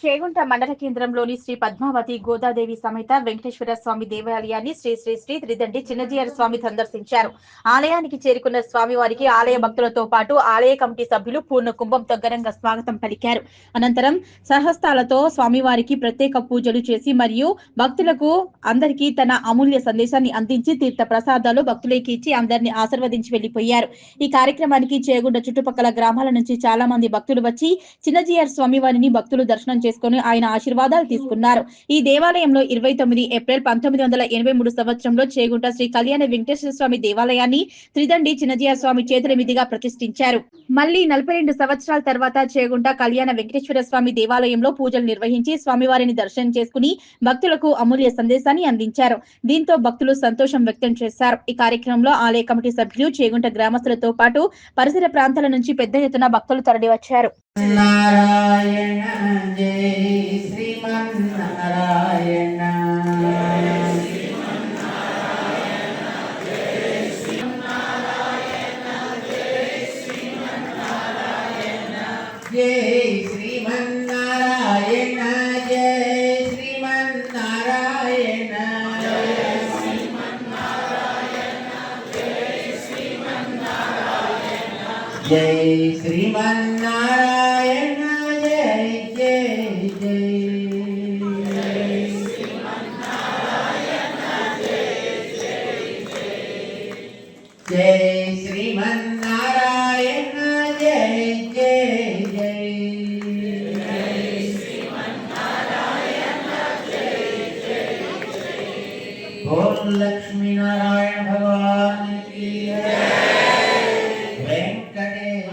చేగుంట మండల కేంద్రంలోని శ్రీ పద్మావతి గోదాదేవి సమేత వెంకటేశ్వర స్వామి దేవాలయాన్ని శ్రీ శ్రీ శ్రీ త్రిదండి చిన్నజీయర్ స్వామి సందర్శించారు. ఆలయానికి చేరుకున్న స్వామివారికి ఆలయ భక్తులతో పాటు ఆలయ కమిటీ సభ్యులు పూర్ణ కుంభంతో ఘనంగా స్వాగతం పలికారు. అనంతరం సహస్తాలతో స్వామివారికి ప్రత్యేక పూజలు చేసి మరియు భక్తులకు అందరికీ తన అమూల్య సందేశాన్ని అందించి తీర్థ ప్రసాదాలు భక్తులకి ఇచ్చి అందరినీ ఆశీర్వదించి వెళ్లిపోయారు. ఈ కార్యక్రమానికి చేగుంట చుట్టుపక్కల గ్రామాల నుంచి చాలా మంది భక్తులు వచ్చి చిన్నజీయర్ స్వామివారిని భక్తులు దర్శనం చేసుకుని ఆయన ఆశీర్వాదాలు తీసుకున్నారు. ఈ దేవాలయంలో 29 ఏప్రిల్ 1983 సంవత్సరంలో చేగుంట శ్రీ కళ్యాణ వెంకటేశ్వర స్వామి దేవాలయాన్ని త్రిదండి చిన్నజీయర్ స్వామి చేతుల మీదుగా ప్రతిష్ఠించారు. మళ్ళీ 42 సంవత్సరాల తర్వాత చేగుంట కళ్యాణ వెంకటేశ్వర స్వామి దేవాలయంలో పూజలు నిర్వహించి స్వామివారిని దర్శనం చేసుకుని భక్తులకు అమూల్య సందేశాన్ని అందించారు. దీంతో భక్తులు సంతోషం వ్యక్తం చేశారు. ఈ కార్యక్రమంలో ఆలయ కమిటీ సభ్యులు చేగుంట గ్రామస్తులతో పాటు పరిసర ప్రాంతాల నుంచి పెద్ద ఎత్తున భక్తులు తరలివచ్చారు. నారాయణ జై శ్రీమన్నారాయణ జై శ్రీమన్నారాయణ జై శ్రీమన్నారాయణ జై శ్రీమన్నారాయణ జై జై జై జై శ్రీమన్నారాయణ జై జై జై ఓం లక్ష్మీ నారాయణ భగవాన్ की వెంకటేశ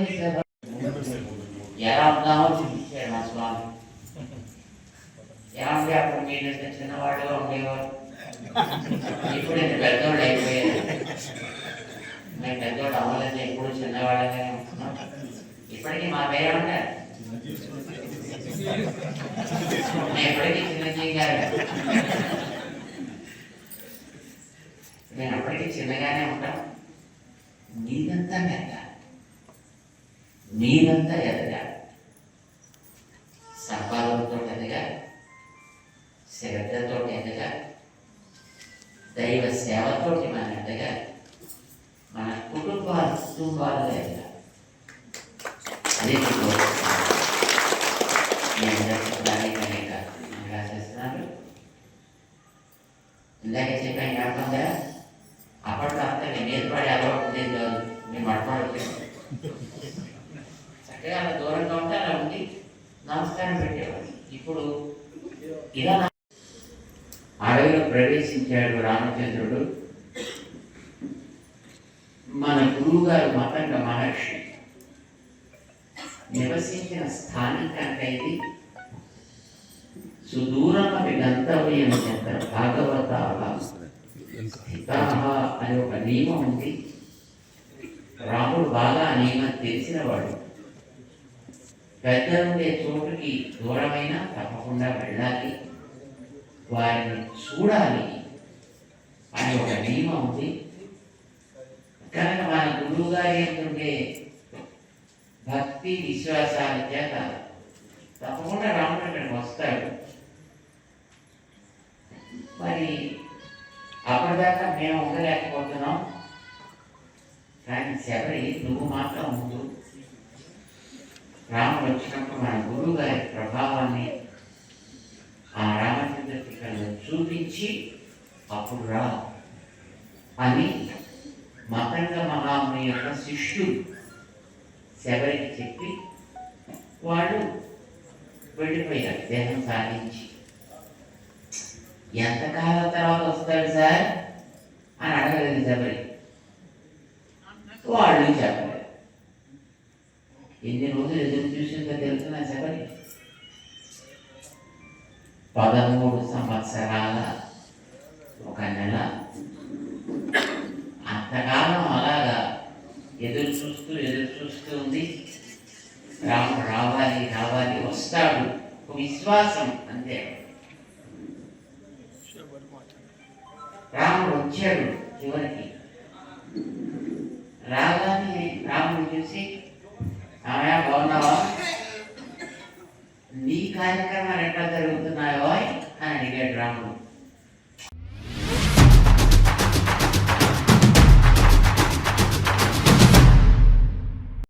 ఎలా ఉన్నామో చూపించాడు మా స్వామి. ఏమంటే అప్పుడు మీరు చిన్నవాడుగా ఉండేవారు, ఇప్పుడు ఇంత పెద్దవాళ్ళు అయిపోయారు. మేము పెద్దవాళ్ళు అవ్వలేదు, ఎప్పుడు చిన్నవాళ్ళగానే ఉంటున్నాం. ఇప్పటికీ మా పేరేమంటారు, నేను ఎప్పటికీ చిన్నజీ గారు, నేను అప్పటికీ చిన్నగానే ఉంటాను. మీదంతా పెద్ద, మీరంతా ఎదగాలి, సంపాదనతో ఎదగాలి, శ్రద్ధతో ఎదగాలి, దైవ సేవతోటి మనం ఎదగాలి, మన కుటుంబాలు ఎదగాలి. అదే నేను రాసేస్తున్నాను. ఇందాక చెప్పాను కాకుండా అప్పట్లో అంతా నేను ఏర్పడి అలవాటు ఉండేది కాదు. నేను మాట్లాడలేదు, చక్కగా అలా దూరంగా ఉంటే అలా ఉండి నమస్కారం పెట్టేవాడు. ఇప్పుడు ఇలా అడవిలో ప్రవేశించాడు రామచంద్రుడు. మన గురువు గారు మతంగ మహర్షి నివసించిన స్థానం కనుక ఇది సుదూరమపి గంతవ్యం చెంత భాగవతాల స్థితాః అనే ఒక నియమం ఉంది. రాముడు బాగా ఆ నియమం తెలిసినవాడు. పెద్దలుండే చోటుకి దూరమైన తప్పకుండా వెళ్ళాలి, వారిని చూడాలి అనే ఒక నియమం ఉంది. కనుక మన గురువు గారి ఉండే భక్తి విశ్వాసాల చేత తప్పకుండా రాముడు అక్కడికి వస్తాడు. మరి అప్పటిదాకా మేము ఉండలేకపోతున్నాం, కానీ శబరి నువ్వు మాత్రం ఉండు. రాముడు వచ్చినప్పుడు మన గురువు గారి ప్రభావాన్ని ఆ రామచంద్ర టీకలో చూపించి అప్పుడు రా అని మతంగ మహాముని యొక్క శిష్యుడు శబరికి చెప్పి వాళ్ళు వెళ్ళిపోయారు దేహం సాధించి. ఎంతకాలం తర్వాత వస్తాడు సార్ అని అడగలేదు శబరి. వాళ్ళు చెప్పలేదు. ఎన్ని రోజులు ఎదురు చూసిందో తెలుసున్నా శబరి. 13 సంవత్సరాల 1 నెల అంతకాలం అలాగా ఎదురు చూస్తూ ఉంది. రాముడు రావాలి వస్తాడు, ఒక విశ్వాసం అంతే. రాముడు వచ్చాడు. చివరికి రాగానే రాముడు చూసి, ఆమె బాగున్నావా, నీ కార్యక్రమాలు ఇదే గ్రామం